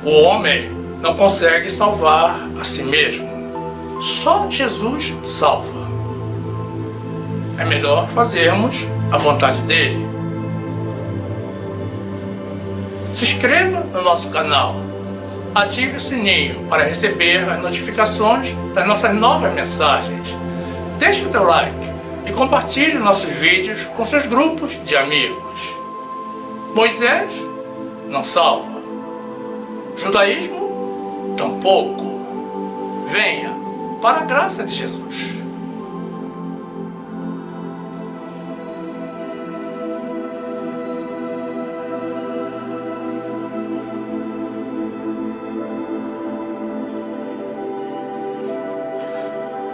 O homem não consegue salvar a si mesmo. Só Jesus salva. É melhor fazermos a vontade dele. Se inscreva no nosso canal. Ative o sininho para receber as notificações das nossas novas mensagens. Deixe o teu like e compartilhe nossos vídeos com seus grupos de amigos. Moisés não salva. Judaísmo tampouco. Venha para a graça de Jesus.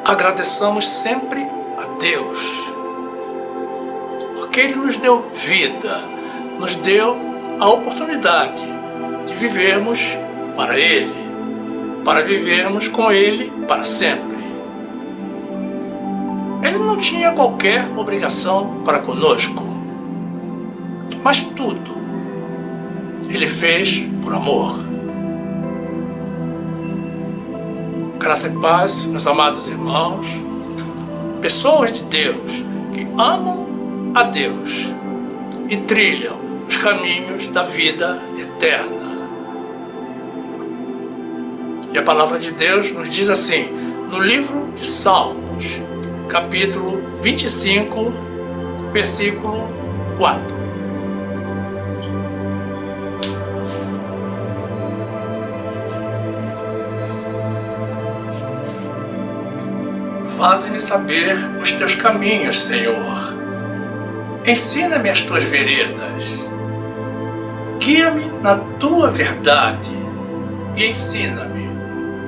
Agradeçamos sempre a Deus, porque Ele nos deu vida, nos deu a oportunidade de vivermos para Ele, para vivermos com Ele para sempre. Ele não tinha qualquer obrigação para conosco, mas tudo Ele fez por amor. Graça e paz, meus amados irmãos, pessoas de Deus que amam a Deus e trilham os caminhos da vida eterna. E a palavra de Deus nos diz assim, no livro de Salmos, capítulo 25, versículo 4. Faze-me saber os teus caminhos, Senhor. Ensina-me as tuas veredas. Guia-me na tua verdade e ensina-me,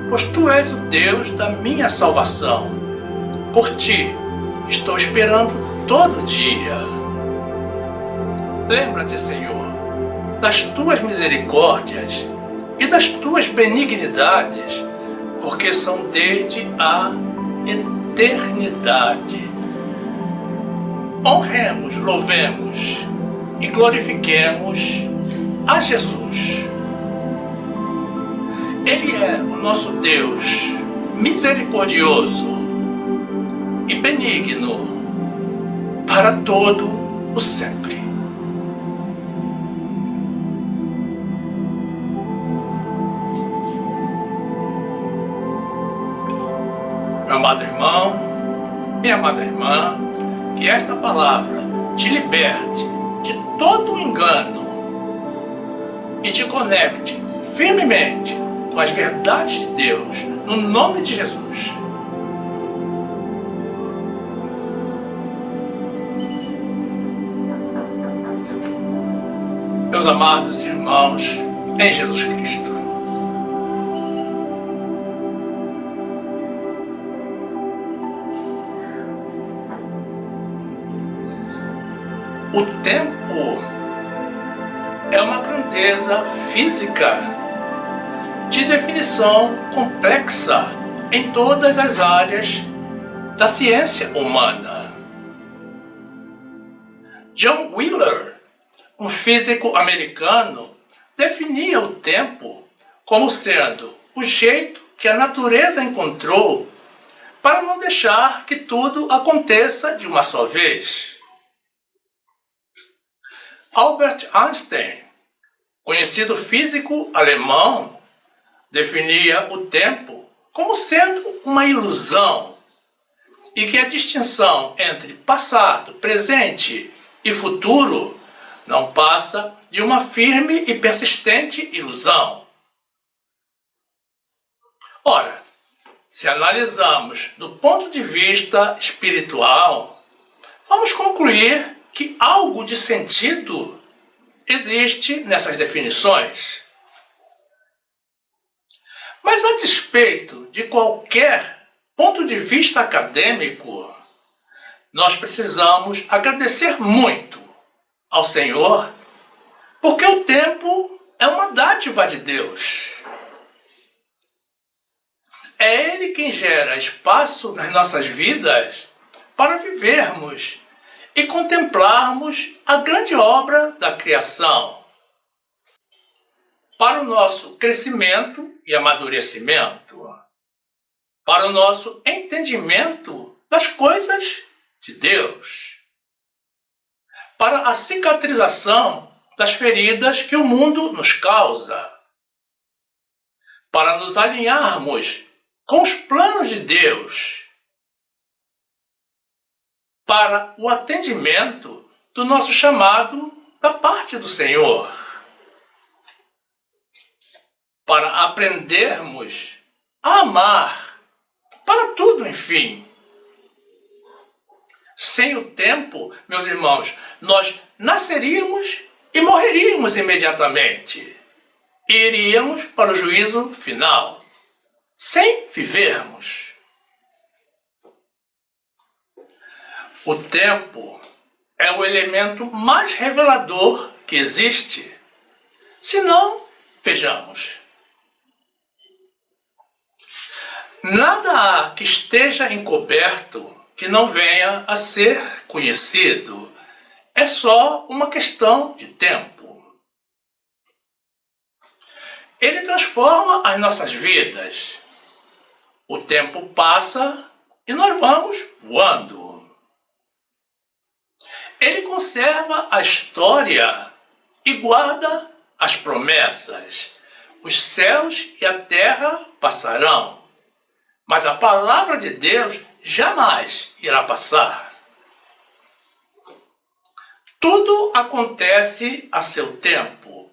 pois tu és o Deus da minha salvação. Por ti estou esperando todo dia. Lembra-te, Senhor, das tuas misericórdias e das tuas benignidades, porque são desde a eternidade. Honremos, louvemos e glorifiquemos a Jesus. Ele é o nosso Deus misericordioso e benigno para todo o sempre. Meu amado irmão, minha amada irmã, que esta palavra te liberte de todo o engano e te conecte firmemente com as verdades de Deus, no nome de Jesus. Meus amados irmãos, em Jesus Cristo. O tempo é uma grandeza física de definição complexa em todas as áreas da ciência humana. John Wheeler, um físico americano, definia o tempo como sendo o jeito que a natureza encontrou para não deixar que tudo aconteça de uma só vez. Albert Einstein, conhecido físico alemão, definia o tempo como sendo uma ilusão e que a distinção entre passado, presente e futuro não passa de uma firme e persistente ilusão. Ora, se analisarmos do ponto de vista espiritual, vamos concluir que algo de sentido existe nessas definições. Mas a despeito de qualquer ponto de vista acadêmico, nós precisamos agradecer muito ao Senhor, porque o tempo é uma dádiva de Deus. É Ele quem gera espaço nas nossas vidas para vivermos e contemplarmos a grande obra da criação. para o nosso crescimento e amadurecimento, para o nosso entendimento das coisas de Deus, para a cicatrização das feridas que o mundo nos causa, para nos alinharmos com os planos de Deus, para o atendimento do nosso chamado da parte do Senhor, para aprendermos a amar, para tudo, enfim. Sem o tempo, meus irmãos, nós nasceríamos e morreríamos imediatamente. E iríamos para o juízo final, sem vivermos. O tempo é o elemento mais revelador que existe. Se não, vejamos. Nada há que esteja encoberto que não venha a ser conhecido. É só uma questão de tempo. Ele transforma as nossas vidas. O tempo passa e nós vamos voando. Ele conserva a história e guarda as promessas. Os céus e a terra passarão, mas a palavra de Deus jamais irá passar. Tudo acontece a seu tempo,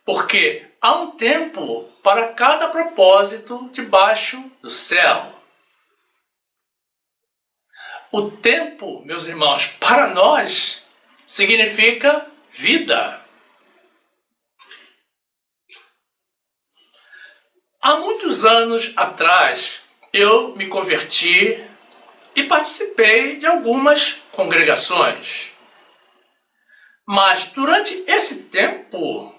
porque há um tempo para cada propósito debaixo do céu. O tempo, meus irmãos, para nós significa vida. Há muitos anos atrás, eu me converti e participei de algumas congregações. Mas durante esse tempo,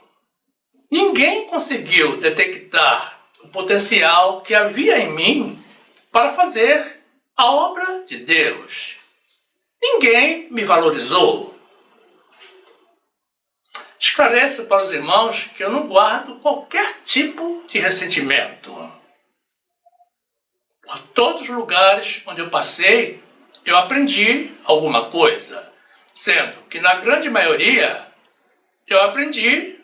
ninguém conseguiu detectar o potencial que havia em mim para fazer a obra de Deus. Ninguém me valorizou. Esclareço para os irmãos que eu não guardo qualquer tipo de ressentimento. Por todos os lugares onde eu passei, eu aprendi alguma coisa, sendo que na grande maioria eu aprendi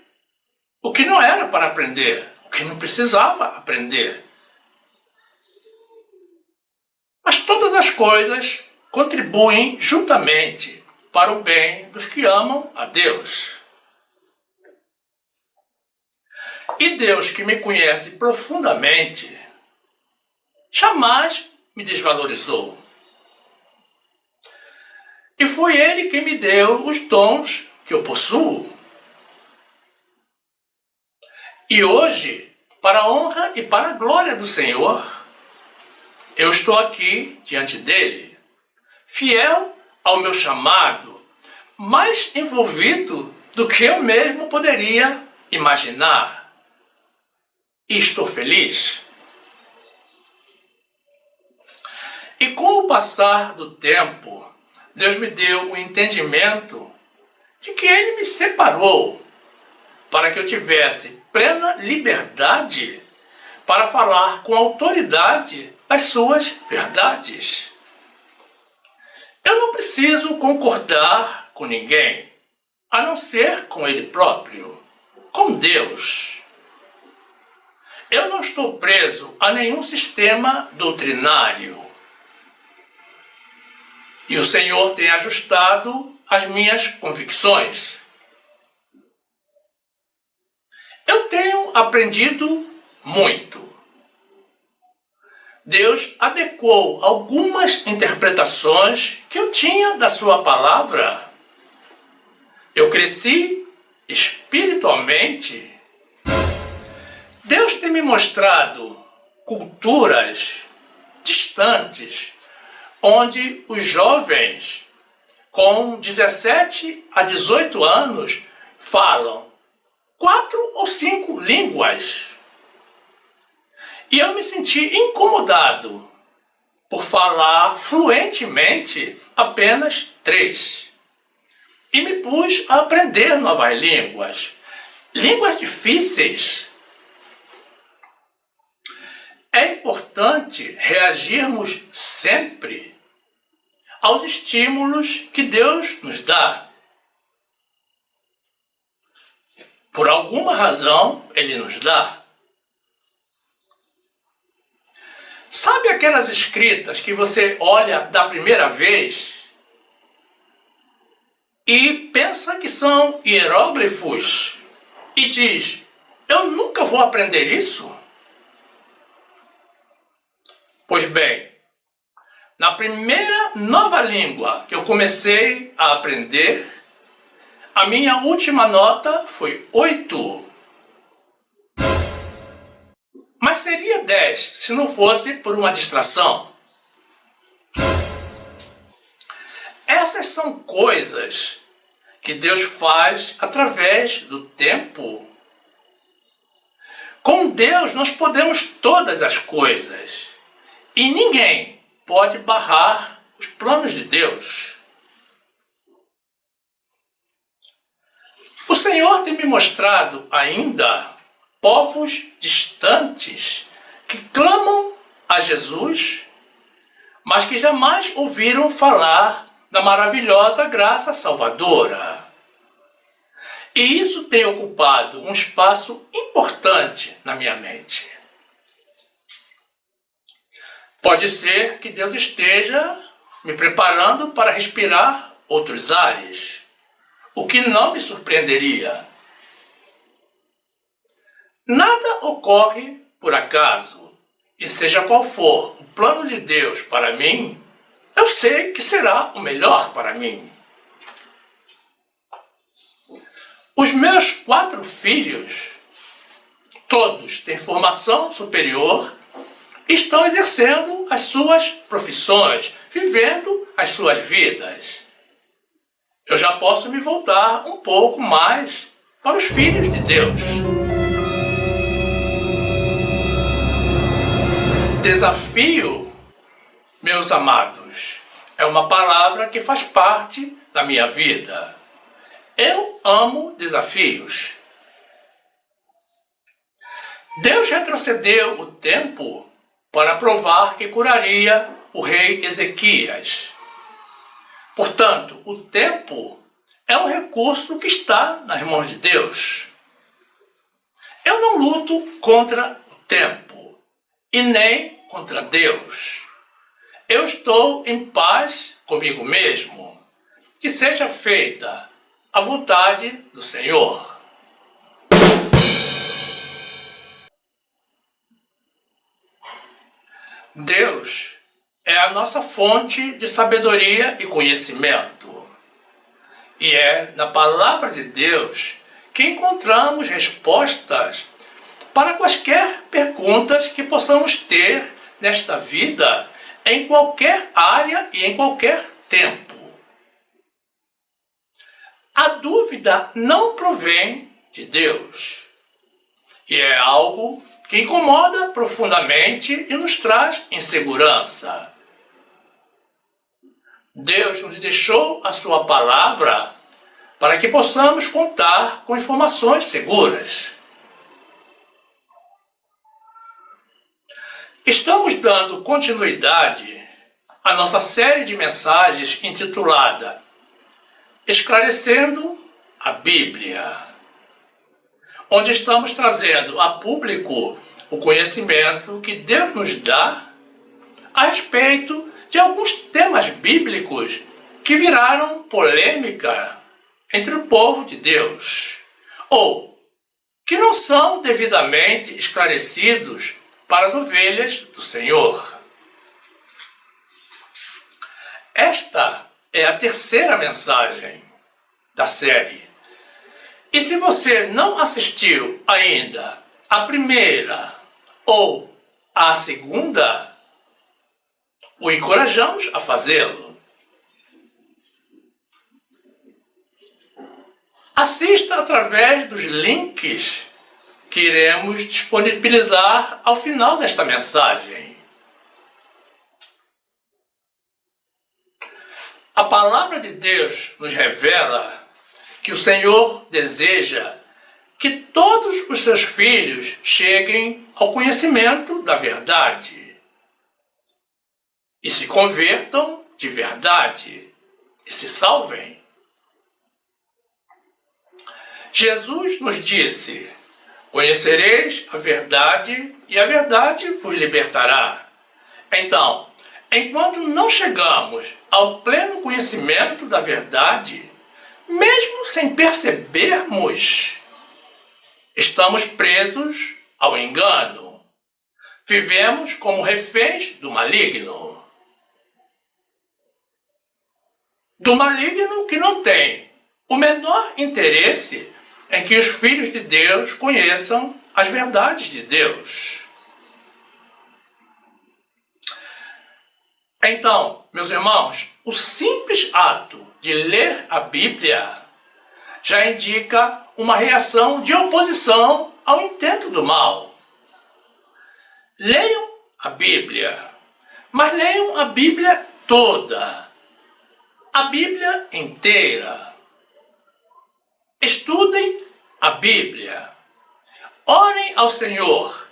o que não era para aprender, o que não precisava aprender. Mas todas as coisas contribuem juntamente para o bem dos que amam a Deus. E Deus, que me conhece profundamente, jamais me desvalorizou. E foi Ele quem me deu os dons que eu possuo. E hoje, para a honra e para a glória do Senhor, eu estou aqui diante dele, fiel ao meu chamado, mais envolvido do que eu mesmo poderia imaginar. E estou feliz. E com o passar do tempo, Deus me deu o entendimento de que Ele me separou para que eu tivesse plena liberdade para falar com autoridade as suas verdades. Eu não preciso concordar com ninguém, a não ser com Ele próprio, com Deus. Eu não estou preso a nenhum sistema doutrinário. E o Senhor tem ajustado as minhas convicções. Eu tenho aprendido muito. Deus adequou algumas interpretações que eu tinha da sua palavra. Eu cresci espiritualmente. Deus tem me mostrado culturas distantes, onde os jovens com 17 a 18 anos falam 4 ou 5 línguas. E eu me senti incomodado por falar fluentemente apenas 3. E me pus a aprender novas línguas. línguas difíceis, é importante reagirmos sempre aos estímulos que Deus nos dá. Por alguma razão, Ele nos dá. Sabe aquelas escritas que você olha da primeira vez e pensa que são hieróglifos e diz: eu nunca vou aprender isso? Pois bem, na primeira nova língua que eu comecei a aprender, a minha última nota foi 8. Mas seria 10 se não fosse por uma distração. Essas são coisas que Deus faz através do tempo. Com Deus nós podemos todas as coisas. E ninguém pode barrar os planos de Deus. O Senhor tem me mostrado ainda povos distantes que clamam a Jesus, mas que jamais ouviram falar da maravilhosa graça salvadora. E isso tem ocupado um espaço importante na minha mente. Pode ser que Deus esteja me preparando para respirar outros ares, o que não me surpreenderia. Nada ocorre por acaso, e seja qual for o plano de Deus para mim, eu sei que será o melhor para mim. Os meus 4 filhos, todos têm formação superior, estão exercendo as suas profissões, vivendo as suas vidas. Eu já posso me voltar um pouco mais para os filhos de Deus. Desafio, meus amados, é uma palavra que faz parte da minha vida. Eu amo desafios. Deus retrocedeu o tempo para provar que curaria o rei Ezequias. Portanto, o tempo é um recurso que está nas mãos de Deus. Eu não luto contra o tempo e nem contra Deus. Eu estou em paz comigo mesmo. Que seja feita a vontade do Senhor. Deus é a nossa fonte de sabedoria e conhecimento. E é na palavra de Deus que encontramos respostas para quaisquer perguntas que possamos ter nesta vida, em qualquer área e em qualquer tempo. A dúvida não provém de Deus. E é algo que incomoda profundamente e nos traz insegurança. Deus nos deixou a sua palavra para que possamos contar com informações seguras. Estamos dando continuidade à nossa série de mensagens intitulada Esclarecendo a Bíblia, onde estamos trazendo a público o conhecimento que Deus nos dá a respeito de alguns temas bíblicos que viraram polêmica entre o povo de Deus, ou que não são devidamente esclarecidos para as ovelhas do Senhor. Esta é a terceira mensagem da série. E se você não assistiu ainda a primeira ou a segunda, o encorajamos a fazê-lo. Assista através dos links que iremos disponibilizar ao final desta mensagem. A palavra de Deus nos revela que o Senhor deseja que todos os seus filhos cheguem ao conhecimento da verdade e se convertam de verdade e se salvem. Jesus nos disse: conhecereis a verdade e a verdade vos libertará. Então, enquanto não chegamos ao pleno conhecimento da verdade, mesmo sem percebermos, estamos presos ao engano. Vivemos como reféns do maligno. Do maligno que não tem o menor interesse em que os filhos de Deus conheçam as verdades de Deus. Então, meus irmãos, o simples ato de ler a Bíblia já indica uma reação de oposição ao intento do mal. Leiam a Bíblia, mas leiam a Bíblia toda, a Bíblia inteira. Estudem a Bíblia. Orem ao Senhor,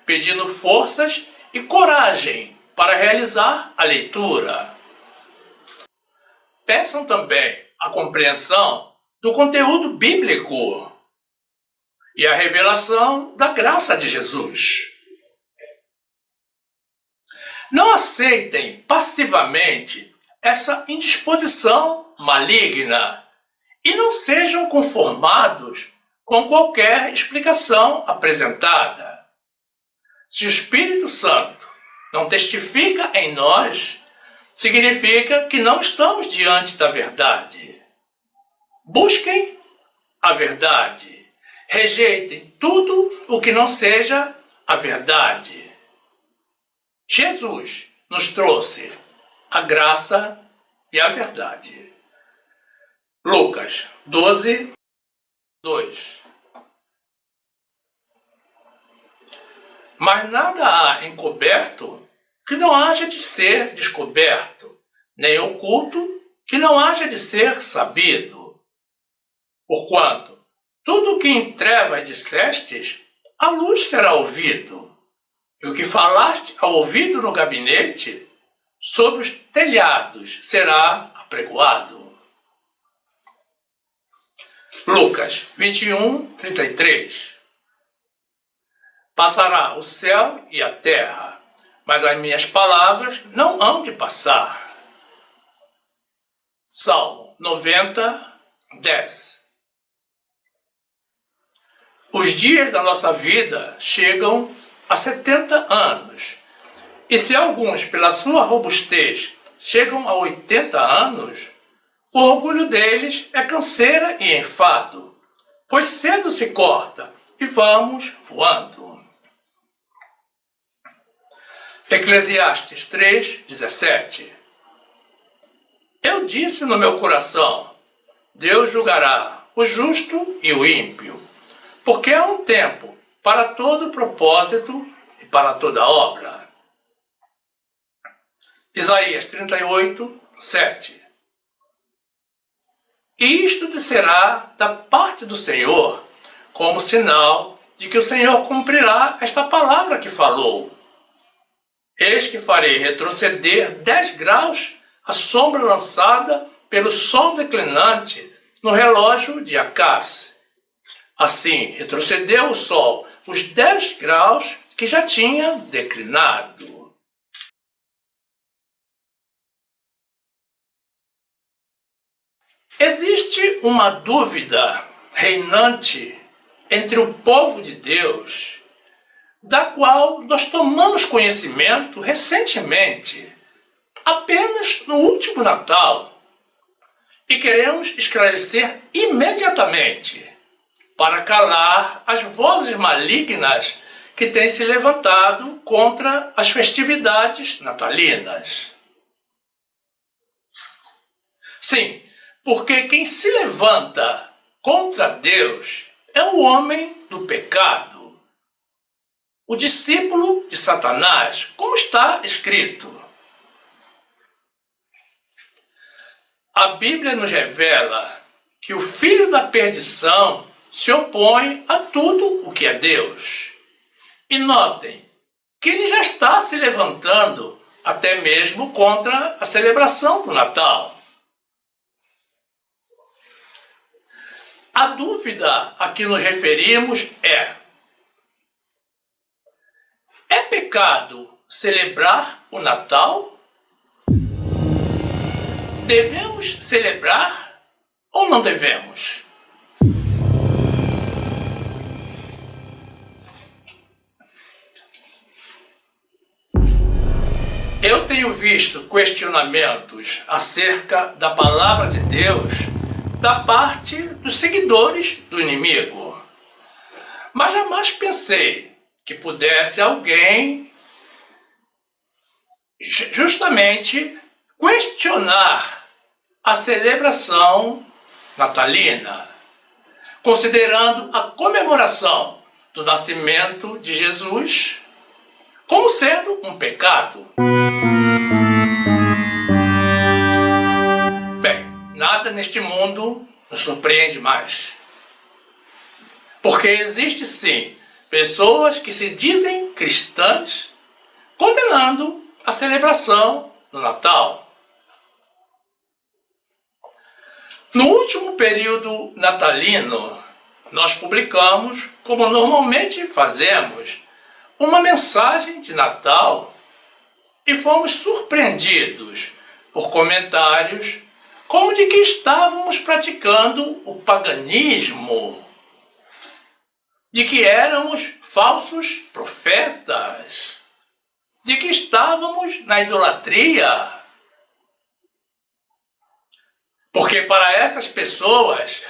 pedindo forças e coragem para realizar a leitura. Peçam também a compreensão do conteúdo bíblico e a revelação da graça de Jesus. Não aceitem passivamente essa indisposição maligna e não sejam conformados com qualquer explicação apresentada. Se o Espírito Santo não testifica em nós, significa que não estamos diante da verdade. Busquem a verdade. Rejeitem tudo o que não seja a verdade. Jesus nos trouxe a graça e a verdade. Lucas 12, 2. Mas nada há encoberto que não haja de ser descoberto, nem oculto que não haja de ser sabido. Porquanto, tudo o que em trevas dissestes, à luz será ouvido, e o que falaste ao ouvido no gabinete, sobre os telhados será apregoado. Lucas 21, 33. Passará o céu e a terra, mas as minhas palavras não hão de passar. Salmo 90, 10. Os dias da nossa vida chegam a 70 anos, e se alguns, pela sua robustez, chegam a 80 anos, o orgulho deles é canseira e enfado, pois cedo se corta e vamos voando. Eclesiastes 3, 17. Eu disse no meu coração: Deus julgará o justo e o ímpio, porque há um tempo para todo propósito e para toda obra. Isaías 38, 7. E isto descerá da parte do Senhor, como sinal de que o Senhor cumprirá esta palavra que falou. Eis que farei retroceder 10 graus a sombra lançada pelo sol declinante no relógio de Acás. Assim retrocedeu o sol os 10 graus que já tinha declinado. Existe uma dúvida reinante entre o povo de Deus, da qual nós tomamos conhecimento recentemente, apenas no último Natal, e queremos esclarecer imediatamente, para calar as vozes malignas que têm se levantado contra as festividades natalinas. Sim, porque quem se levanta contra Deus é o homem do pecado, o discípulo de Satanás, como está escrito. A Bíblia nos revela que o filho da perdição se opõe a tudo o que é Deus. E notem que ele já está se levantando até mesmo contra a celebração do Natal. A dúvida a que nos referimos é pecado celebrar o Natal? Devemos celebrar ou não devemos? Eu tenho visto questionamentos acerca da palavra de Deus da parte dos seguidores do inimigo. Mas jamais pensei que pudesse alguém justamente questionar a celebração natalina, considerando a comemoração do nascimento de Jesus como sendo um pecado. Bem, nada neste mundo nos surpreende mais. Porque existe sim pessoas que se dizem cristãs condenando a celebração do Natal. No último período natalino, nós publicamos, como normalmente fazemos, uma mensagem de Natal e fomos surpreendidos por comentários como de que estávamos praticando o paganismo, de que éramos falsos profetas, de que estávamos na idolatria. Porque para essas pessoas,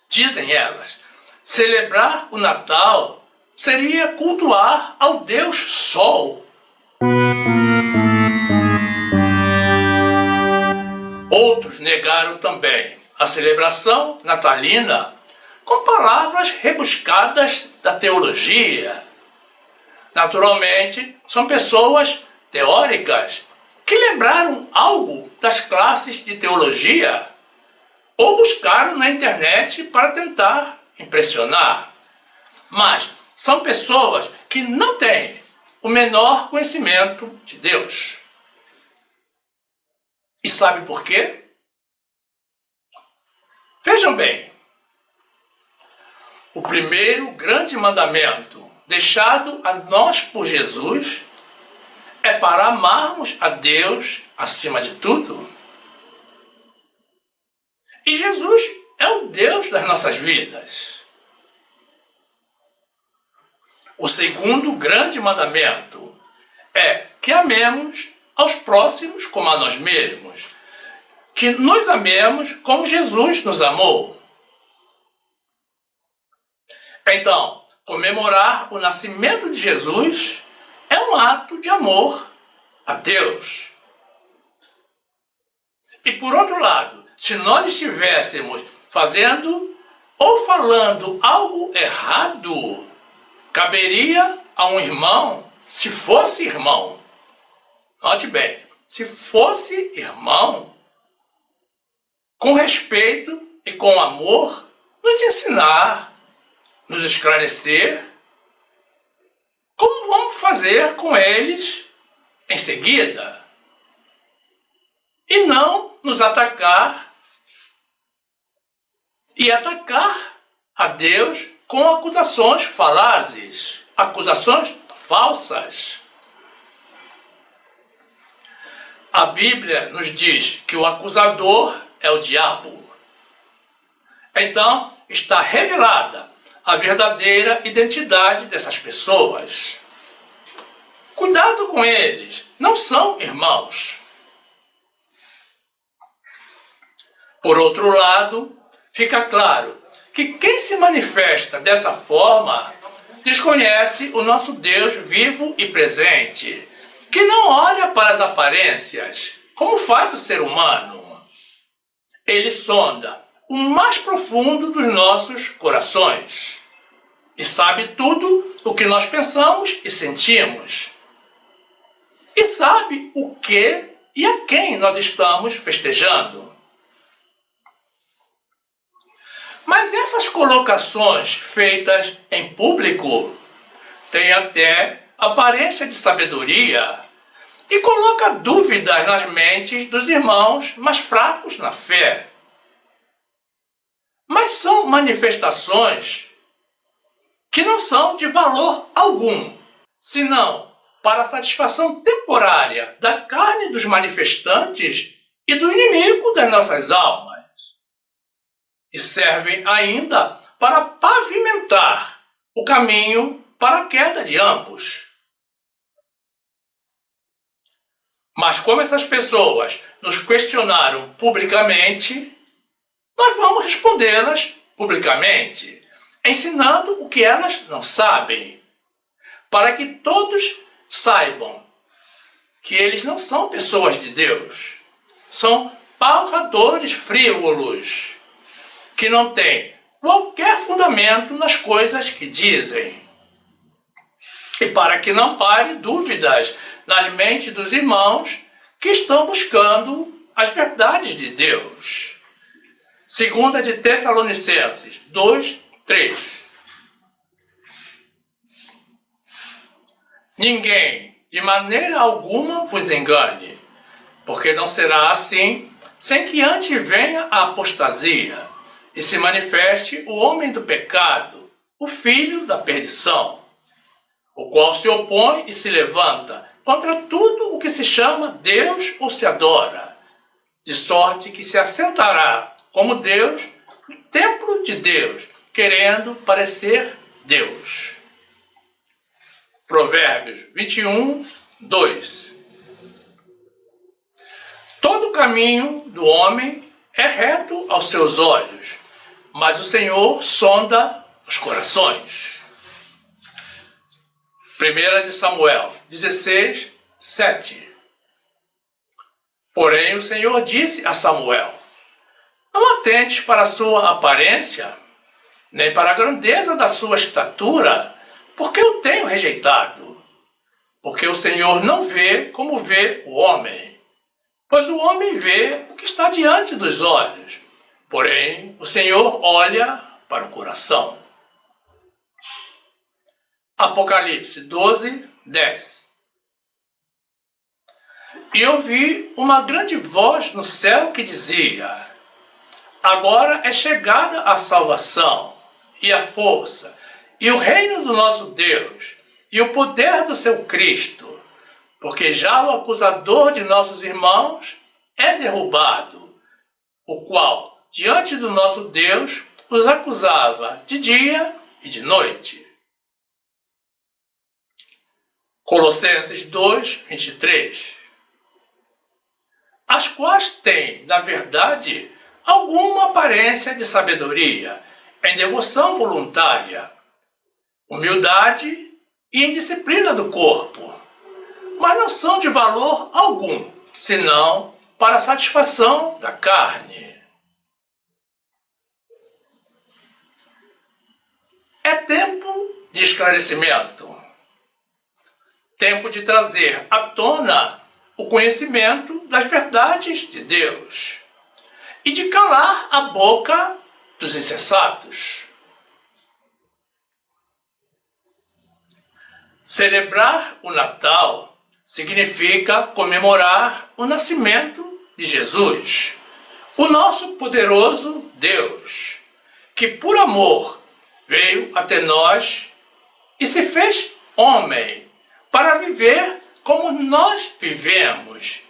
dizem elas, celebrar o Natal seria cultuar ao Deus Sol. Outros negaram também a celebração natalina com palavras rebuscadas da teologia. Naturalmente, são pessoas teóricas que lembraram algo das classes de teologia ou buscaram na internet para tentar impressionar. Mas são pessoas que não têm o menor conhecimento de Deus. E sabe por quê? Vejam bem, o primeiro grande mandamento deixado a nós por Jesus é para amarmos a Deus acima de tudo. E Jesus é o Deus das nossas vidas. O segundo grande mandamento é que amemos aos próximos como a nós mesmos, que nos amemos como Jesus nos amou. Então, comemorar o nascimento de Jesus é um ato de amor a Deus. E por outro lado, se nós estivéssemos fazendo ou falando algo errado, caberia a um irmão, se fosse irmão, note bem, se fosse irmão, com respeito e com amor, nos ensinar, nos esclarecer como vamos fazer com eles em seguida. E não nos atacar e atacar a Deus com acusações falazes, acusações falsas. A Bíblia nos diz que o acusador é o diabo. Então, está revelada a verdadeira identidade dessas pessoas. Cuidado com eles, não são irmãos. Por outro lado, fica claro que quem se manifesta dessa forma desconhece o nosso Deus vivo e presente, que não olha para as aparências, como faz o ser humano. Ele sonda o mais profundo dos nossos corações e sabe tudo o que nós pensamos e sentimos. E sabe o que e a quem nós estamos festejando. Mas essas colocações feitas em público têm até aparência de sabedoria e coloca dúvidas nas mentes dos irmãos mais fracos na fé. Mas são manifestações que não são de valor algum, senão para a satisfação temporária da carne dos manifestantes e do inimigo das nossas almas. E servem ainda para pavimentar o caminho para a queda de ambos. Mas como essas pessoas nos questionaram publicamente, nós vamos respondê-las publicamente, ensinando o que elas não sabem, para que todos saibam que eles não são pessoas de Deus, são palradores frívolos, que não têm qualquer fundamento nas coisas que dizem. E para que não pare dúvidas nas mentes dos irmãos que estão buscando as verdades de Deus. 2 de Tessalonicenses 2:3. Ninguém, de maneira alguma, vos engane, porque não será assim, sem que antes venha a apostasia e se manifeste o homem do pecado, o filho da perdição, o qual se opõe e se levanta contra tudo o que se chama Deus ou se adora, de sorte que se assentará como Deus no templo de Deus, querendo parecer Deus. Provérbios 21:2. Todo caminho do homem é reto aos seus olhos, mas o Senhor sonda os corações. 1 de Samuel 16:7. Porém o Senhor disse a Samuel: não atentes para a sua aparência, nem para a grandeza da sua estatura, porque eu tenho rejeitado. Porque o Senhor não vê como vê o homem, pois o homem vê o que está diante dos olhos, porém o Senhor olha para o coração. Apocalipse 12:10. E ouvi uma grande voz no céu que dizia: agora é chegada a salvação, e a força, e o reino do nosso Deus, e o poder do seu Cristo, porque já o acusador de nossos irmãos é derrubado, o qual, diante do nosso Deus, os acusava de dia e de noite. Colossenses 2:23. As quais têm, na verdade, alguma aparência de sabedoria, em devoção voluntária, humildade e em disciplina do corpo, mas não são de valor algum, senão para a satisfação da carne. É tempo de esclarecimento, tempo de trazer à tona o conhecimento das verdades de Deus e de calar a boca dos insensatos. Celebrar o Natal significa comemorar o nascimento de Jesus, o nosso poderoso Deus, que por amor veio até nós e se fez homem para viver como nós vivemos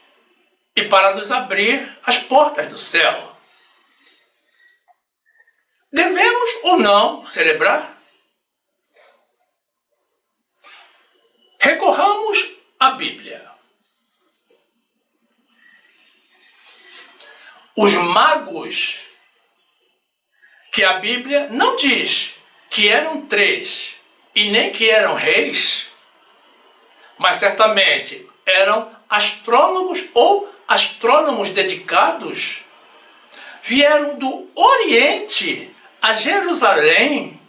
e para nos abrir as portas do céu. Devemos ou não celebrar? Recorramos à Bíblia. Os magos, que a Bíblia não diz que eram 3 e nem que eram reis, mas certamente eram astrólogos ou astrônomos dedicados, vieram do Oriente a Jerusalém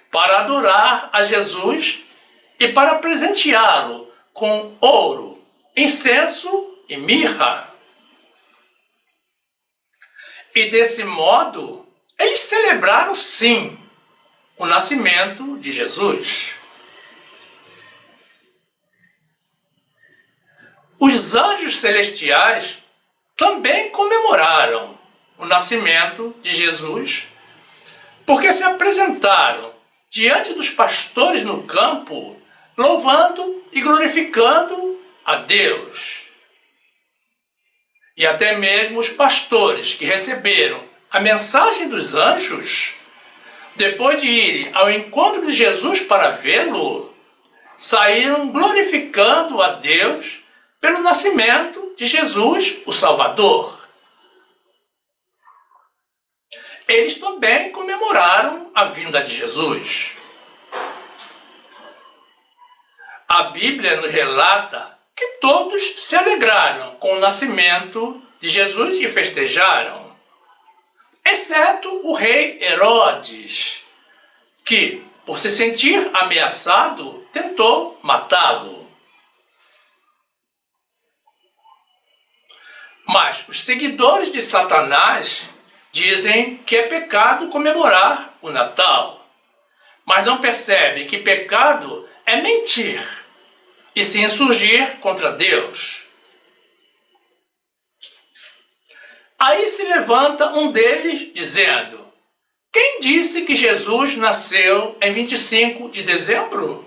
para adorar a Jesus e para presenteá-lo com ouro, incenso e mirra. E desse modo, eles Eles celebraram sim o nascimento de Jesus. Os anjos celestiais também comemoraram o nascimento de Jesus, porque se apresentaram diante dos pastores no campo, louvando e glorificando a Deus. E até mesmo os pastores que receberam a mensagem dos anjos, depois de irem ao encontro de Jesus para vê-lo, saíram glorificando a Deus pelo nascimento de Jesus, o Salvador. Eles também comemoraram a vinda de Jesus. A Bíblia nos relata que todos se alegraram com o nascimento de Jesus e festejaram, exceto o rei Herodes, que, por se sentir ameaçado, tentou matá-lo. Mas os seguidores de Satanás dizem que é pecado comemorar o Natal, mas não percebem que pecado é mentir e se insurgir contra Deus. Aí se levanta um deles dizendo: quem disse que Jesus nasceu em 25 de dezembro?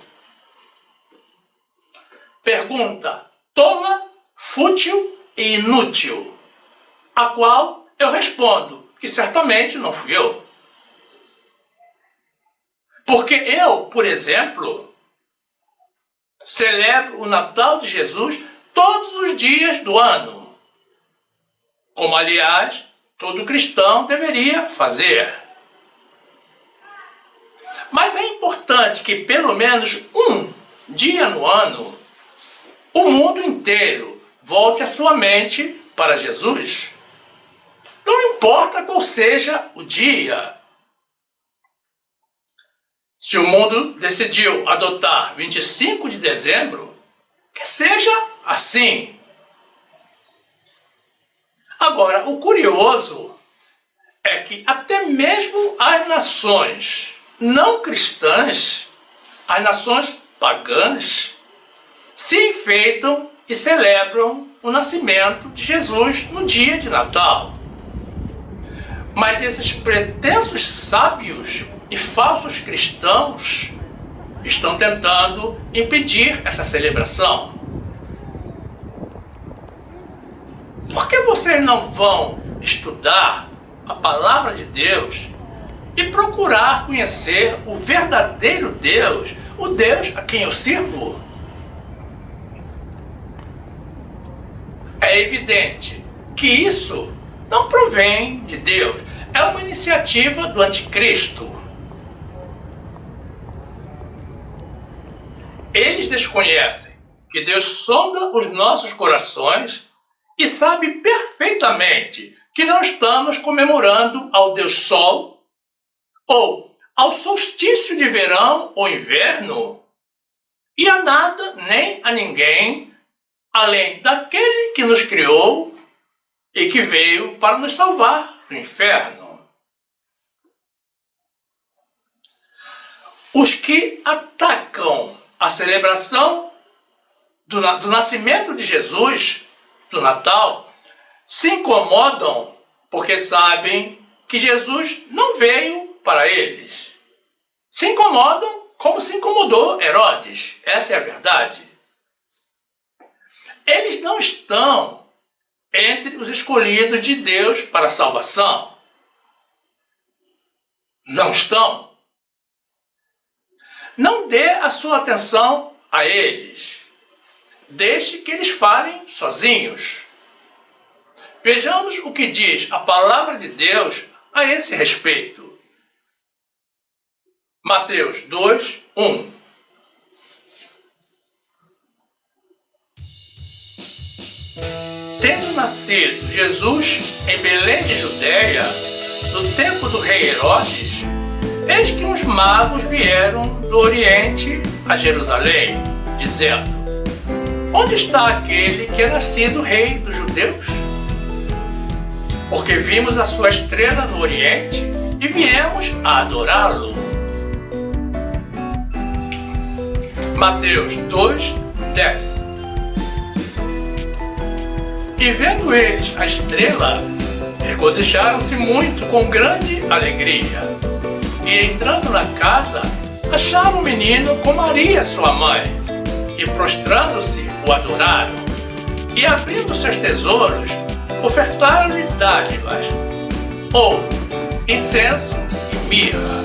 Pergunta tola, fútil e inútil, a qual eu respondo que certamente não fui eu. Porque eu, por exemplo, celebro o Natal de Jesus todos os dias do ano, como, aliás, todo cristão deveria fazer. Mas é importante que pelo menos um dia no ano, o mundo inteiro volte a sua mente para Jesus. Não importa qual seja o dia. Se o mundo decidiu adotar 25 de dezembro, que seja assim. Agora, o curioso é que até mesmo as nações não cristãs, as nações pagãs, se enfeitam e celebram o nascimento de Jesus no dia de Natal. Mas esses pretensos sábios e falsos cristãos estão tentando impedir essa celebração. Por que vocês não vão estudar a palavra de Deus e procurar conhecer o verdadeiro Deus, o Deus a quem eu sirvo? É evidente que isso não provém de Deus, é uma iniciativa do anticristo. Eles desconhecem que Deus sonda os nossos corações e sabe perfeitamente que não estamos comemorando ao Deus Sol ou ao solstício de verão ou inverno e a nada nem a ninguém além daquele que nos criou e que veio para nos salvar do inferno. Os que atacam a celebração do nascimento de Jesus, do Natal, se incomodam porque sabem que Jesus não veio para eles. Se incomodam como se incomodou Herodes. Essa é a verdade. Eles não estão entre os escolhidos de Deus para a salvação. Não estão. Não dê a sua atenção a eles. Deixe que eles falem sozinhos. Vejamos o que diz a palavra de Deus a esse respeito. Mateus 2, 1. Tendo nascido Jesus em Belém de Judeia, no tempo do rei Herodes, eis que uns magos vieram do Oriente a Jerusalém, dizendo: onde está aquele que é nascido rei dos judeus? Porque vimos a sua estrela no Oriente e viemos a adorá-lo. Mateus 2:10. E vendo eles a estrela, regozijaram-se muito com grande alegria. E entrando na casa, acharam o menino com Maria sua mãe, e prostrando-se o adoraram. E abrindo seus tesouros, ofertaram-lhe dádivas, ouro, incenso e mirra.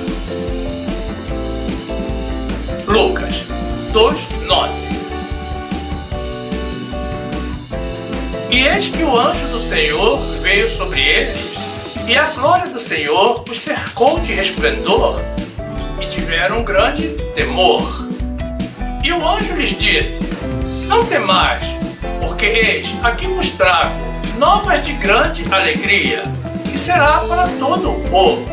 Lucas 2:9. E eis que o anjo do Senhor veio sobre eles, e a glória do Senhor os cercou de resplendor, e tiveram um grande temor. E o anjo lhes disse: Não temais, porque eis aqui vos trago novas de grande alegria, que será para todo o povo.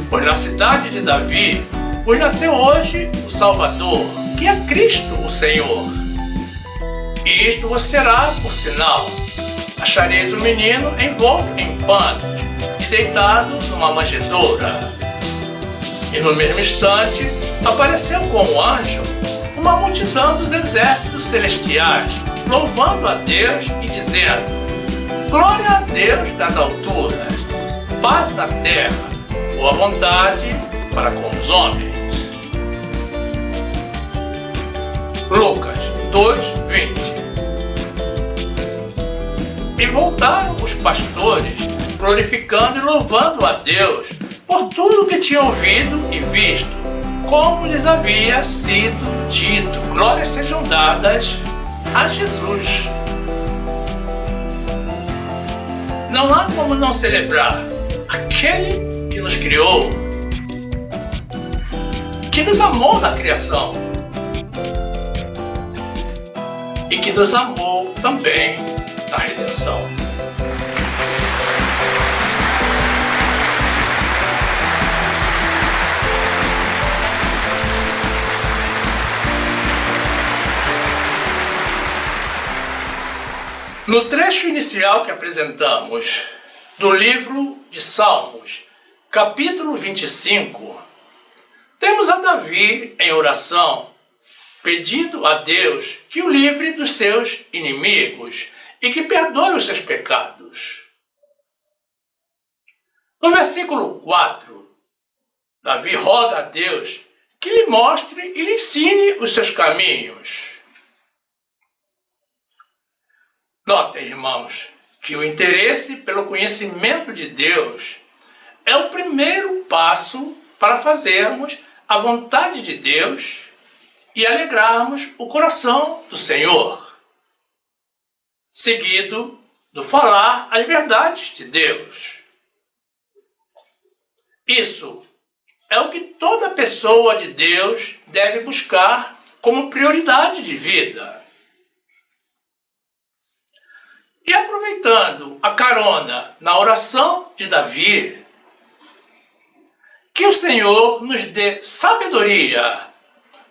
Pois na cidade de Davi vos nasceu hoje o Salvador, que é Cristo o Senhor. E isto vos será por sinal: achareis o menino envolto em panos e deitado numa manjedoura. E no mesmo instante apareceu com o anjo uma multidão dos exércitos celestiais, louvando a Deus e dizendo: Glória a Deus das alturas, paz na terra, boa vontade para com os homens. Lucas 2:20. E voltaram os pastores, glorificando e louvando a Deus por tudo que tinham ouvido e visto, como lhes havia sido dito. Glórias sejam dadas a Jesus. Não há como não celebrar aquele que nos criou, que nos amou na criação e que nos amou também na redenção. No trecho inicial que apresentamos do livro de Salmos, capítulo 25, temos a Davi em oração, pedindo a Deus que o livre dos seus inimigos e que perdoe os seus pecados. No versículo 4, Davi roga a Deus que lhe mostre e lhe ensine os seus caminhos. Notem, irmãos, que o interesse pelo conhecimento de Deus é o primeiro passo para fazermos a vontade de Deus e alegrarmos o coração do Senhor, seguido do falar as verdades de Deus. Isso é o que toda pessoa de Deus deve buscar como prioridade de vida. E aproveitando a carona na oração de Davi, que o Senhor nos dê sabedoria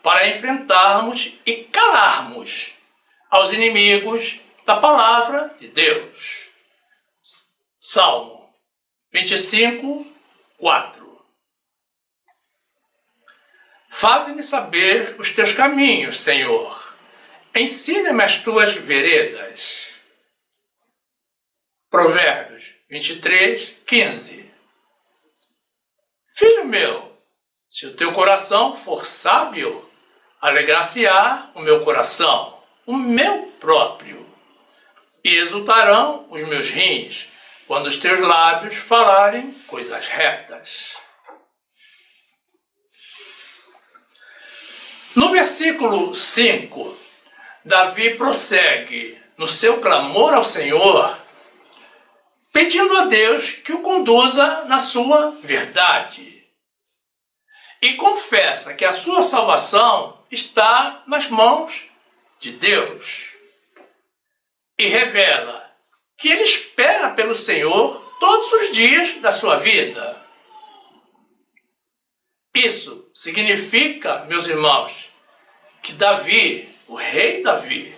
para enfrentarmos e calarmos aos inimigos da palavra de Deus. Salmo 25:4. Faze-me saber os teus caminhos, Senhor. Ensina-me as tuas veredas. Provérbios 23:15. Filho meu, se o teu coração for sábio, alegrar-se-á o meu coração, o meu próprio, e exultarão os meus rins, quando os teus lábios falarem coisas retas. No versículo 5, Davi prossegue no seu clamor ao Senhor, pedindo a Deus que o conduza na sua verdade. E confessa que a sua salvação está nas mãos de Deus. E revela que ele espera pelo Senhor todos os dias da sua vida. Isso significa, meus irmãos, que Davi, o rei Davi,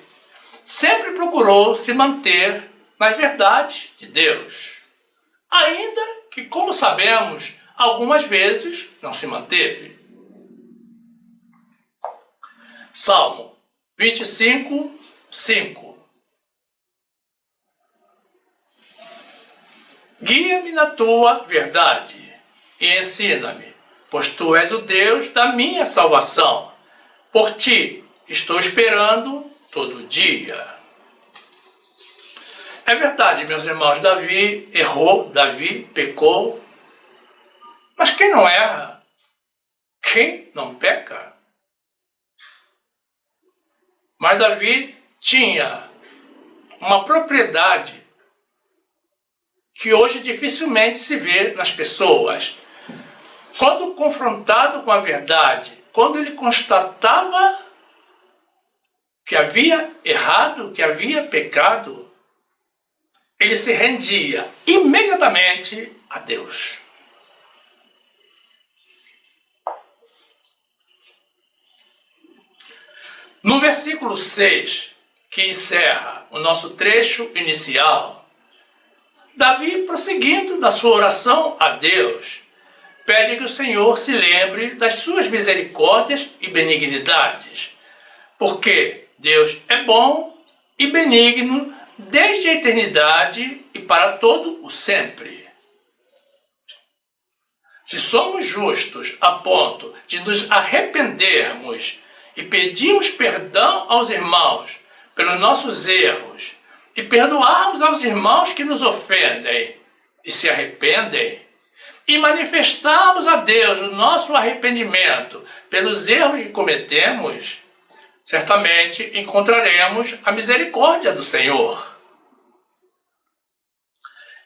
sempre procurou se manter nas verdades de Deus, ainda que que, como sabemos, algumas vezes não se manteve. Salmo 25, 5. Guia-me na tua verdade e ensina-me, pois tu és o Deus da minha salvação. Por ti estou esperando todo dia. É verdade, meus irmãos, Davi errou, Davi pecou. Mas quem não erra? Quem não peca? Mas Davi tinha uma propriedade que hoje dificilmente se vê nas pessoas. Quando confrontado com a verdade, quando ele constatava que havia errado, que havia pecado, ele se rendia imediatamente a Deus. No versículo 6, que encerra o nosso trecho inicial, Davi, prosseguindo na sua oração a Deus, pede que o Senhor se lembre das suas misericórdias e benignidades, porque Deus é bom e benigno desde a eternidade e para todo o sempre. Se somos justos a ponto de nos arrependermos e pedirmos perdão aos irmãos pelos nossos erros e perdoarmos aos irmãos que nos ofendem e se arrependem, e manifestarmos a Deus o nosso arrependimento pelos erros que cometemos, certamente encontraremos a misericórdia do Senhor.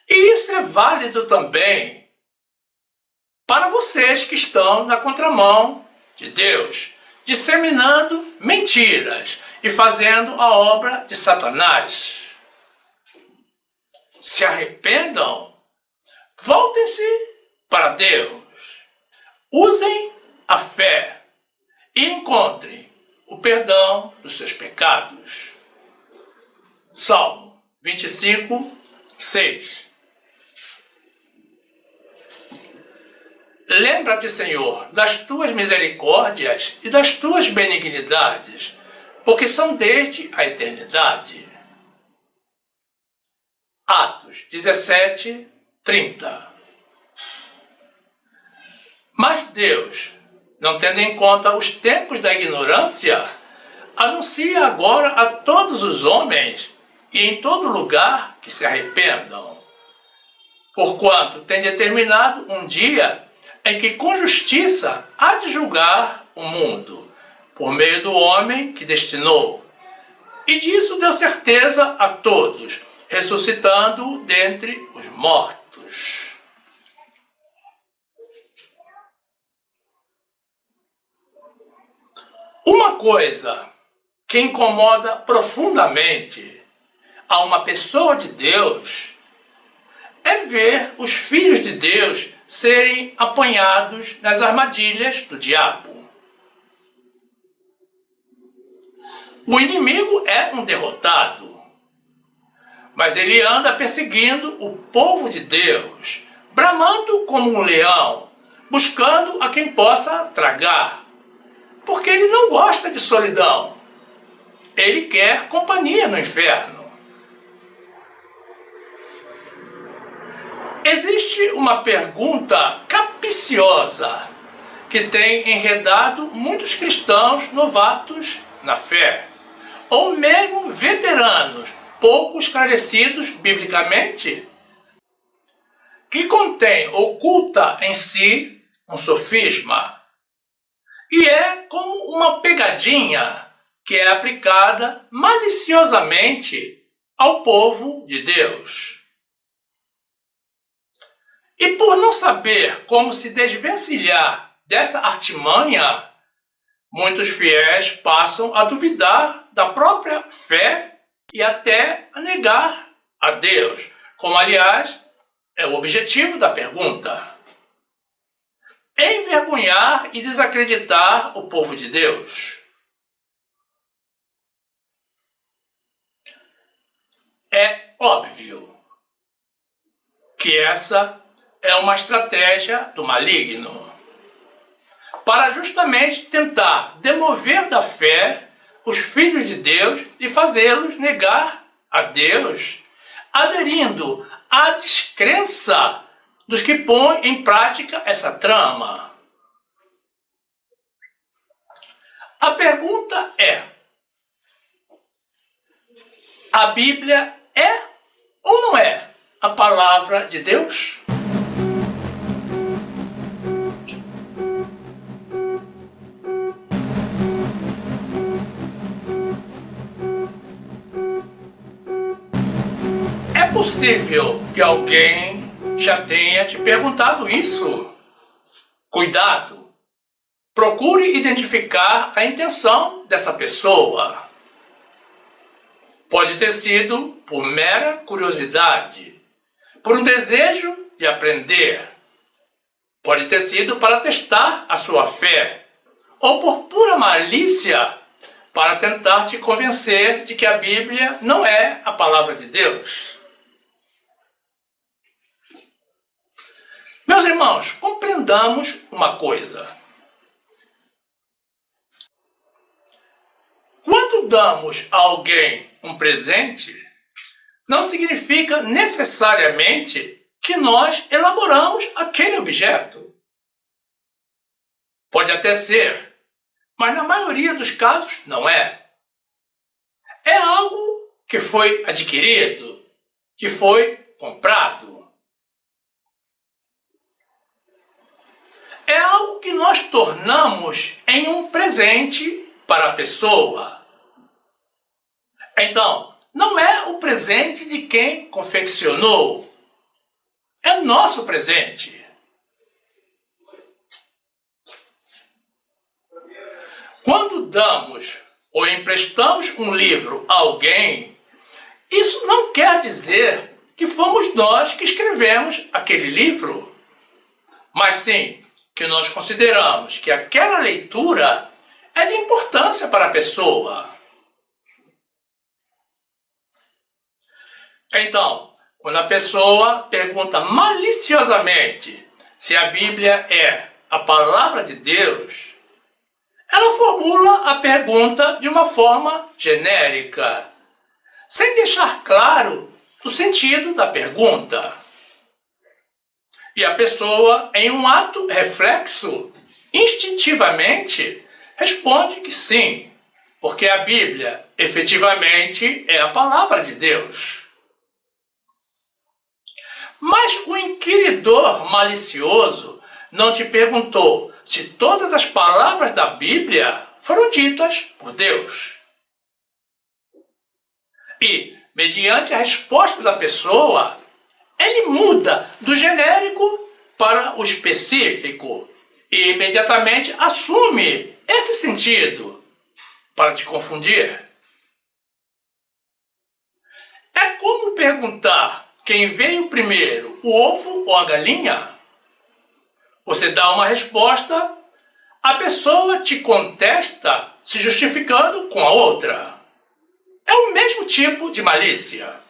E isso é válido também para vocês que estão na contramão de Deus, disseminando mentiras e fazendo a obra de Satanás. Se arrependam, voltem-se para Deus, usem a fé e encontrem o perdão dos seus pecados. Salmo 25, 6. Lembra-te, Senhor, das tuas misericórdias e das tuas benignidades, porque são desde a eternidade. Atos 17, 30. Mas Deus, não tendo em conta os tempos da ignorância, anuncia agora a todos os homens e em todo lugar que se arrependam, porquanto tem determinado um dia em que com justiça há de julgar o mundo, por meio do homem que destinou. E disso deu certeza a todos, ressuscitando dentre os mortos. Uma coisa que incomoda profundamente a uma pessoa de Deus é ver os filhos de Deus serem apanhados nas armadilhas do diabo. O inimigo é um derrotado, mas ele anda perseguindo o povo de Deus, bramando como um leão, buscando a quem possa tragar, porque ele não gosta de solidão. Ele quer companhia no inferno. Existe uma pergunta capciosa que tem enredado muitos cristãos novatos na fé, ou mesmo veteranos pouco esclarecidos biblicamente, que contém, oculta em si um sofisma, e é como uma pegadinha que é aplicada maliciosamente ao povo de Deus. E por não saber como se desvencilhar dessa artimanha, muitos fiéis passam a duvidar da própria fé e até a negar a Deus, como aliás é o objetivo da pergunta. Envergonhar e desacreditar o povo de Deus. É óbvio que essa é uma estratégia do maligno para justamente tentar demover da fé os filhos de Deus e fazê-los negar a Deus, aderindo à descrença dos que põem em prática essa trama. A pergunta é: a Bíblia é ou não é a palavra de Deus? É possível que alguém já tenha te perguntado isso. Cuidado! Procure identificar a intenção dessa pessoa. Pode ter sido por mera curiosidade, por um desejo de aprender. Pode ter sido para testar a sua fé, ou por pura malícia, para tentar te convencer de que a Bíblia não é a palavra de Deus. Meus irmãos, compreendamos uma coisa. Quando damos a alguém um presente, não significa necessariamente que nós elaboramos aquele objeto. Pode até ser, mas na maioria dos casos não é. É algo que foi adquirido, que foi comprado. É algo que nós tornamos em um presente para a pessoa. Então, não é o presente de quem confeccionou. É nosso presente. Quando damos ou emprestamos um livro a alguém, isso não quer dizer que fomos nós que escrevemos aquele livro, mas sim que nós consideramos que aquela leitura é de importância para a pessoa. Então, quando a pessoa pergunta maliciosamente se a Bíblia é a palavra de Deus, ela formula a pergunta de uma forma genérica, sem deixar claro o sentido da pergunta. E a pessoa, em um ato reflexo, instintivamente, responde que sim, porque a Bíblia efetivamente é a palavra de Deus. Mas o inquiridor malicioso não te perguntou se todas as palavras da Bíblia foram ditas por Deus. E, mediante a resposta da pessoa, ele muda do genérico para o específico e imediatamente assume esse sentido para te confundir. É como perguntar quem veio primeiro, o ovo ou a galinha? Você dá uma resposta, a pessoa te contesta se justificando com a outra. É o mesmo tipo de malícia.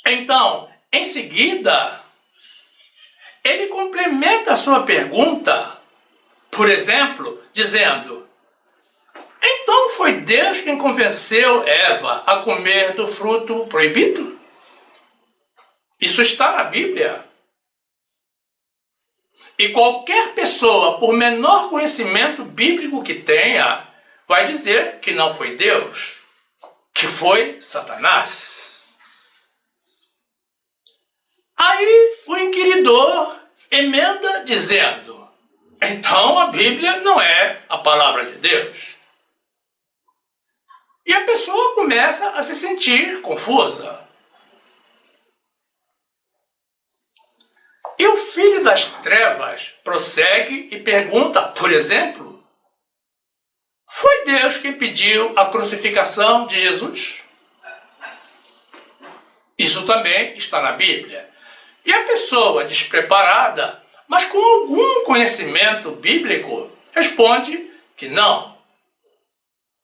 Então, em seguida, ele complementa a sua pergunta, por exemplo, dizendo: então foi Deus quem convenceu Eva a comer do fruto proibido? Isso está na Bíblia. E qualquer pessoa, por menor conhecimento bíblico que tenha, vai dizer que não foi Deus, que foi Satanás. Aí o inquiridor emenda dizendo: então a Bíblia não é a palavra de Deus. E a pessoa começa a se sentir confusa. E o filho das trevas prossegue e pergunta, por exemplo: foi Deus quem pediu a crucificação de Jesus? Isso também está na Bíblia. E a pessoa despreparada, mas com algum conhecimento bíblico, responde que não.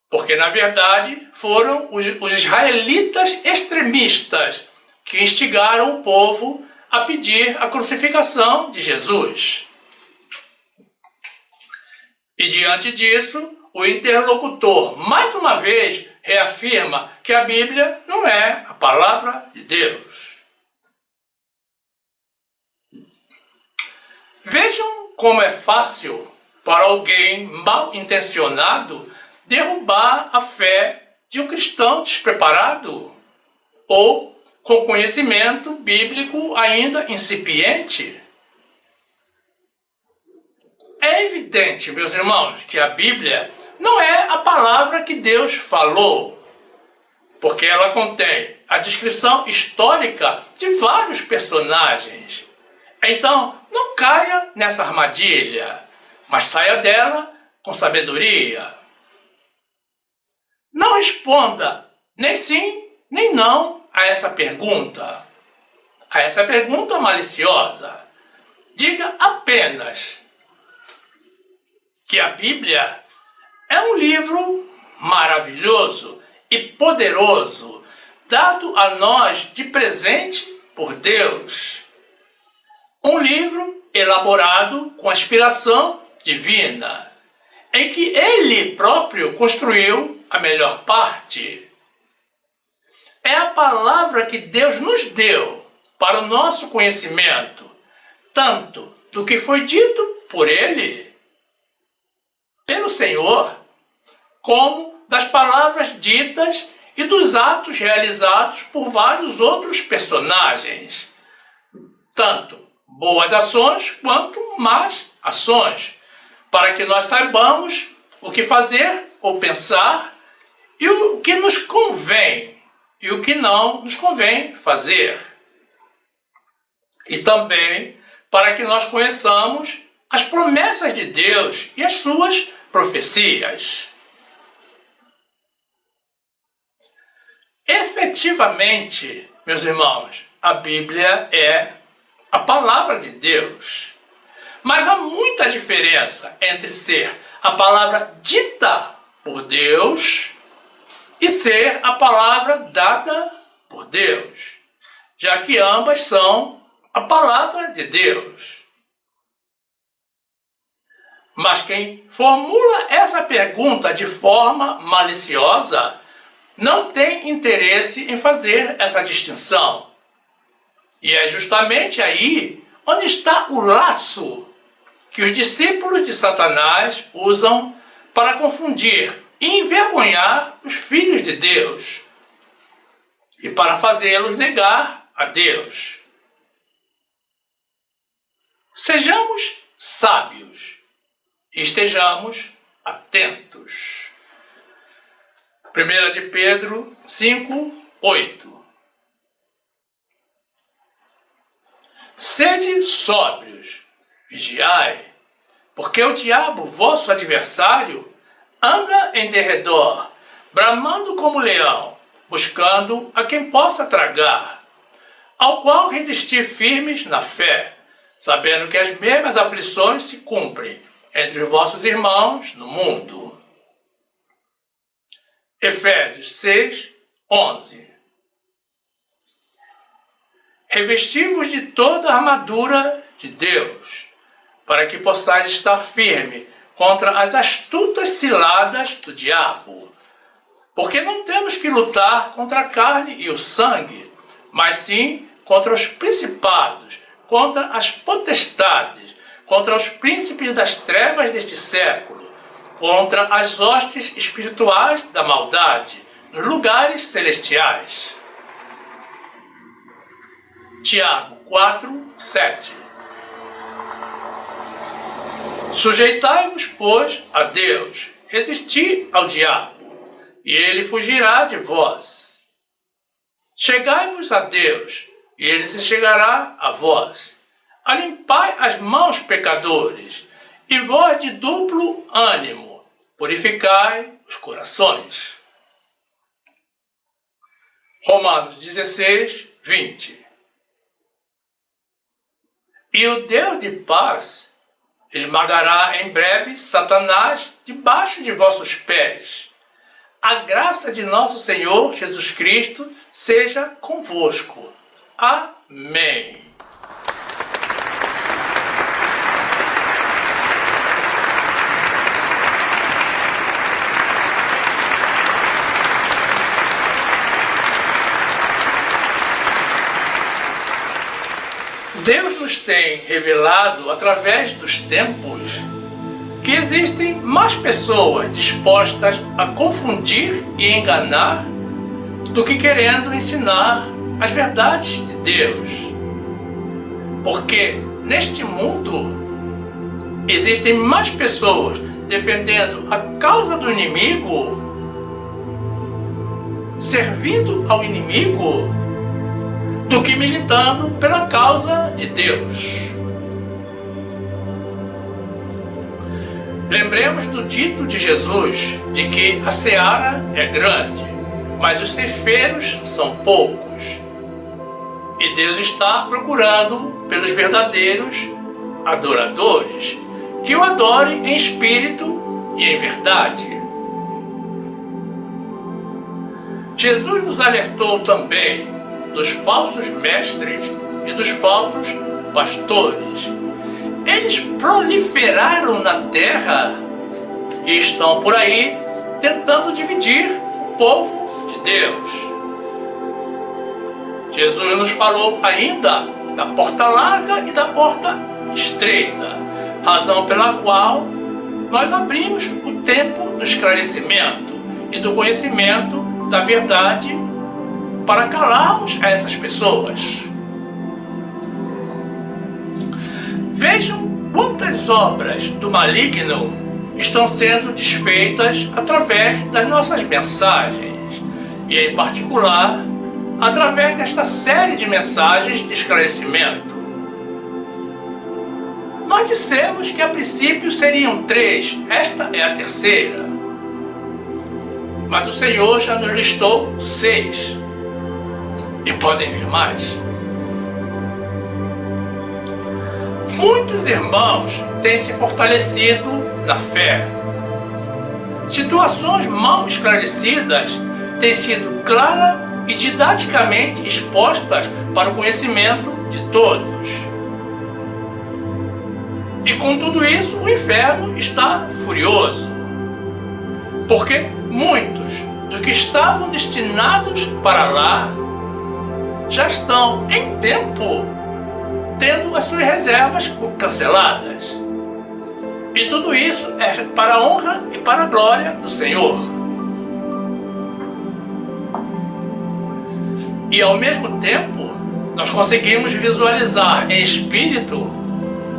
Porque, na verdade, foram os israelitas extremistas que instigaram o povo a pedir a crucificação de Jesus. E diante disso, o interlocutor, mais uma vez, reafirma que a Bíblia não é a palavra de Deus. Vejam como é fácil para alguém mal intencionado derrubar a fé de um cristão despreparado ou com conhecimento bíblico ainda incipiente. É evidente, meus irmãos, que a Bíblia não é a palavra que Deus falou, porque ela contém a descrição histórica de vários personagens. Então, não caia nessa armadilha, mas saia dela com sabedoria. Não responda nem sim, nem não a essa pergunta maliciosa. Diga apenas que a Bíblia é um livro maravilhoso e poderoso, dado a nós de presente por Deus. Um livro elaborado com inspiração divina, em que Ele próprio construiu a melhor parte. É a palavra que Deus nos deu para o nosso conhecimento, tanto do que foi dito por Ele, pelo Senhor, como das palavras ditas e dos atos realizados por vários outros personagens, tanto boas ações quanto más ações, para que nós saibamos o que fazer ou pensar e o que nos convém e o que não nos convém fazer. E também para que nós conheçamos as promessas de Deus e as suas profecias. Efetivamente, meus irmãos, a Bíblia é a palavra de Deus. Mas há muita diferença entre ser a palavra dita por Deus e ser a palavra dada por Deus, já que ambas são a palavra de Deus. Mas quem formula essa pergunta de forma maliciosa não tem interesse em fazer essa distinção. E é justamente aí onde está o laço que os discípulos de Satanás usam para confundir e envergonhar os filhos de Deus e para fazê-los negar a Deus. Sejamos sábios e estejamos atentos. 1 de Pedro 5:8. Sede sóbrios, vigiai, porque o diabo, vosso adversário, anda em derredor, bramando como leão, buscando a quem possa tragar, ao qual resistir firmes na fé, sabendo que as mesmas aflições se cumprem entre os vossos irmãos no mundo. Efésios 6:11. Revesti-vos de toda a armadura de Deus, para que possais estar firme contra as astutas ciladas do diabo. Porque não temos que lutar contra a carne e o sangue, mas sim contra os principados, contra as potestades, contra os príncipes das trevas deste século, contra as hostes espirituais da maldade nos lugares celestiais. Tiago 4:7. Sujeitai-vos, pois, a Deus, resisti ao diabo, e ele fugirá de vós. Chegai-vos a Deus, e ele se chegará a vós. Alimpai as mãos, pecadores, e vós de duplo ânimo, purificai os corações. Romanos 16:20. E o Deus de paz esmagará em breve Satanás debaixo de vossos pés. A graça de nosso Senhor Jesus Cristo seja convosco. Amém. Deus nos tem revelado através dos tempos que existem mais pessoas dispostas a confundir e enganar do que querendo ensinar as verdades de Deus. Porque neste mundo existem mais pessoas defendendo a causa do inimigo, servindo ao inimigo, do que militando pela causa de Deus. Lembremos do dito de Jesus de que a seara é grande, mas os ceifeiros são poucos. E Deus está procurando pelos verdadeiros adoradores, que o adorem em espírito e em verdade. Jesus nos alertou também dos falsos mestres e dos falsos pastores. Eles proliferaram na terra e estão por aí tentando dividir o povo de Deus. Jesus nos falou ainda da porta larga e da porta estreita, razão pela qual nós abrimos o tempo do esclarecimento e do conhecimento da verdade para calarmos a essas pessoas. Vejam quantas obras do maligno estão sendo desfeitas através das nossas mensagens, e em particular, através desta série de mensagens de esclarecimento. Nós dissemos que a princípio seriam 3, esta é a terceira. Mas o Senhor já nos listou 6. E podem vir mais. Muitos irmãos têm se fortalecido na fé. Situações mal esclarecidas têm sido claras e didaticamente expostas para o conhecimento de todos. E com tudo isso, o inferno está furioso. Porque muitos dos que estavam destinados para lá já estão em tempo tendo as suas reservas canceladas. E tudo isso é para a honra e para a glória do Senhor. E ao mesmo tempo, nós conseguimos visualizar em espírito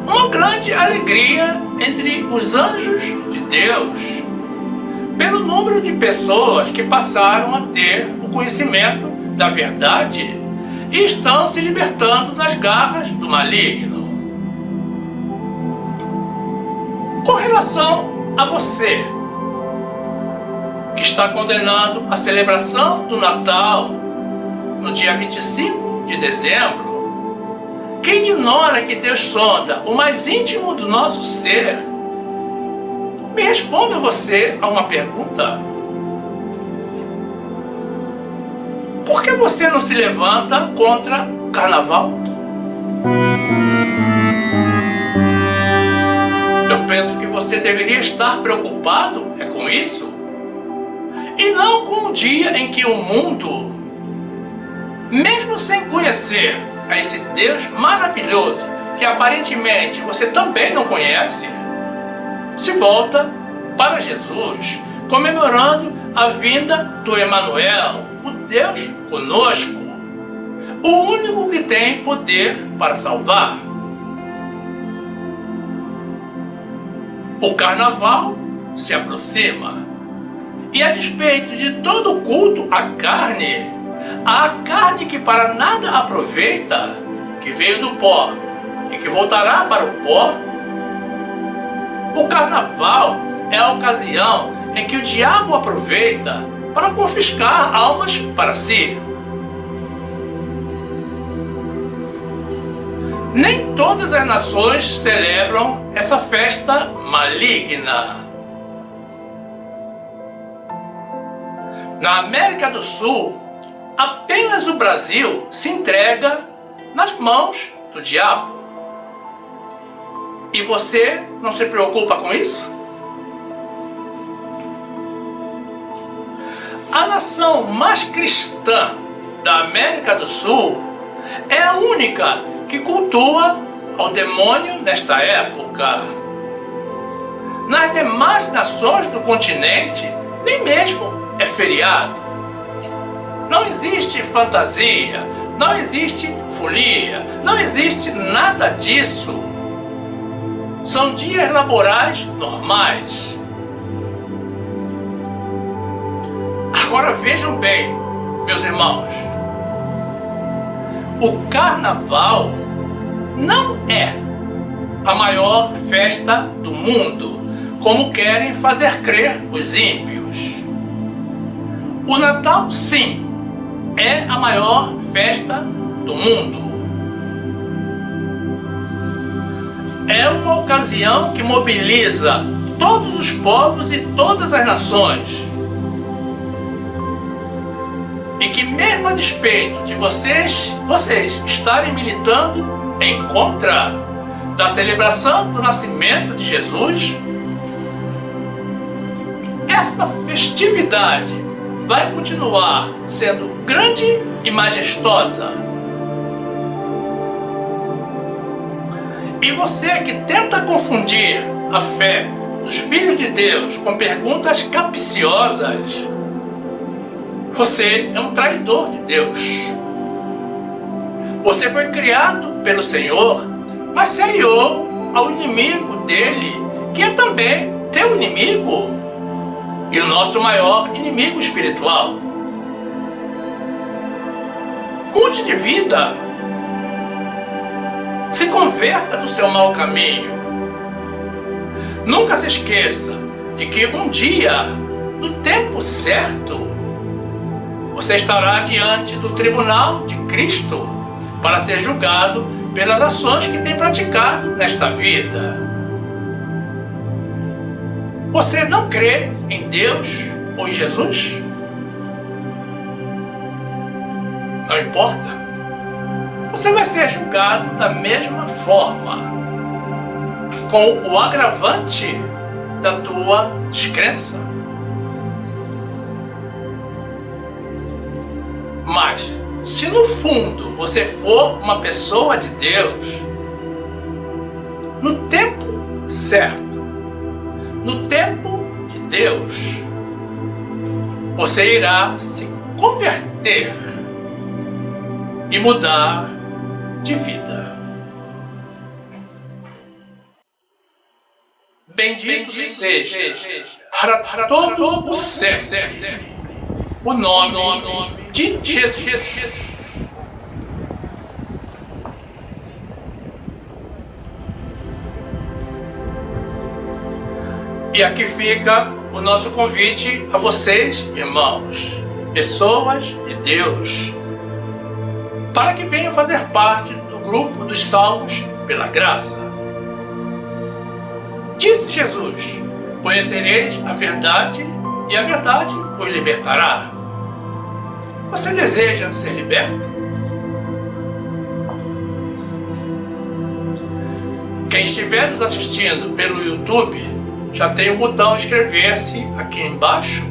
uma grande alegria entre os anjos de Deus, pelo número de pessoas que passaram a ter o conhecimento da verdade e estão se libertando das garras do maligno. Com relação a você, que está condenando a celebração do Natal no dia 25 de dezembro, que ignora que Deus sonda o mais íntimo do nosso ser, me responda você a uma pergunta. Por que você não se levanta contra o carnaval? Eu penso que você deveria estar preocupado com isso, e não com o dia em que o mundo, mesmo sem conhecer a esse Deus maravilhoso, que aparentemente você também não conhece, se volta para Jesus, comemorando a vinda do Emanuel, o Deus conosco, o único que tem poder para salvar. O carnaval se aproxima, e a despeito de todo culto à carne, a carne que para nada aproveita, que veio do pó e que voltará para o pó, o carnaval é a ocasião em que o diabo aproveita para confiscar almas para si. Nem todas as nações celebram essa festa maligna. Na América do Sul, apenas o Brasil se entrega nas mãos do diabo. E você não se preocupa com isso? A nação mais cristã da América do Sul é a única que cultua ao demônio nesta época. Nas demais nações do continente, nem mesmo é feriado. Não existe fantasia, não existe folia, não existe nada disso. São dias laborais normais. Agora vejam bem, meus irmãos, o carnaval não é a maior festa do mundo, como querem fazer crer os ímpios. O Natal, sim, é a maior festa do mundo. É uma ocasião que mobiliza todos os povos e todas as nações. E que mesmo a despeito de vocês estarem militando em contra da celebração do nascimento de Jesus, essa festividade vai continuar sendo grande e majestosa. E você que tenta confundir a fé dos filhos de Deus com perguntas capciosas, você é um traidor de Deus. Você foi criado pelo Senhor, mas se aliou ao inimigo dele, que é também teu inimigo e o nosso maior inimigo espiritual. Mude de vida. Se converta do seu mau caminho. Nunca se esqueça de que um dia, no tempo certo, você estará diante do tribunal de Cristo para ser julgado pelas ações que tem praticado nesta vida. Você não crê em Deus ou em Jesus? Não importa. Você vai ser julgado da mesma forma, com o agravante da tua descrença. Mas, se no fundo você for uma pessoa de Deus, no tempo certo, no tempo de Deus, você irá se converter e mudar de vida. Bendito seja para todo o sempre o nome de Jesus. E aqui fica o nosso convite a vocês, irmãos, pessoas de Deus, para que venham fazer parte do grupo dos salvos pela graça. Disse Jesus: conhecereis a verdade e a verdade vos libertará. Você deseja ser liberto? Quem estiver nos assistindo pelo YouTube, já tem o botão inscrever-se aqui embaixo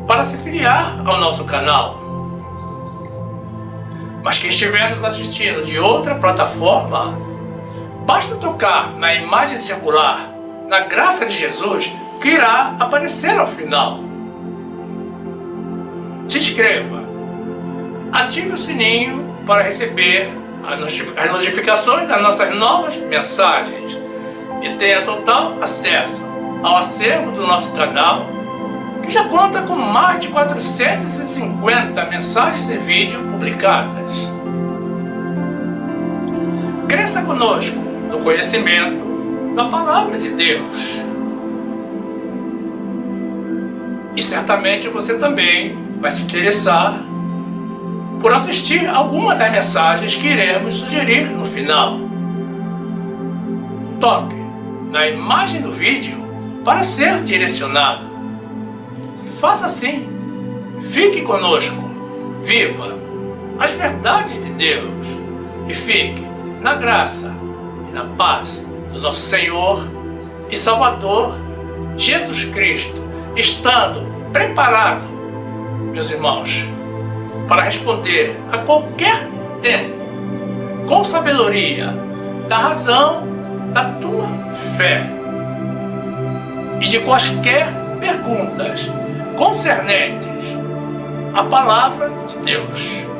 para se filiar ao nosso canal. Mas quem estiver nos assistindo de outra plataforma, basta tocar na imagem circular, na graça de Jesus, que irá aparecer ao final. Se inscreva, ative o sininho para receber as notificações das nossas novas mensagens e tenha total acesso ao acervo do nosso canal, que já conta com mais de 450 mensagens e vídeos publicadas. Cresça conosco no conhecimento da Palavra de Deus. E certamente você também vai se interessar por assistir alguma das mensagens que iremos sugerir no final. Toque na imagem do vídeo para ser direcionado. Faça assim. Fique conosco. Viva as verdades de Deus. e fique na graça e na paz do nosso Senhor e Salvador Jesus Cristo, estando preparado, meus irmãos, para responder a qualquer tempo, com sabedoria, da razão da tua fé e de quaisquer perguntas concernentes à palavra de Deus.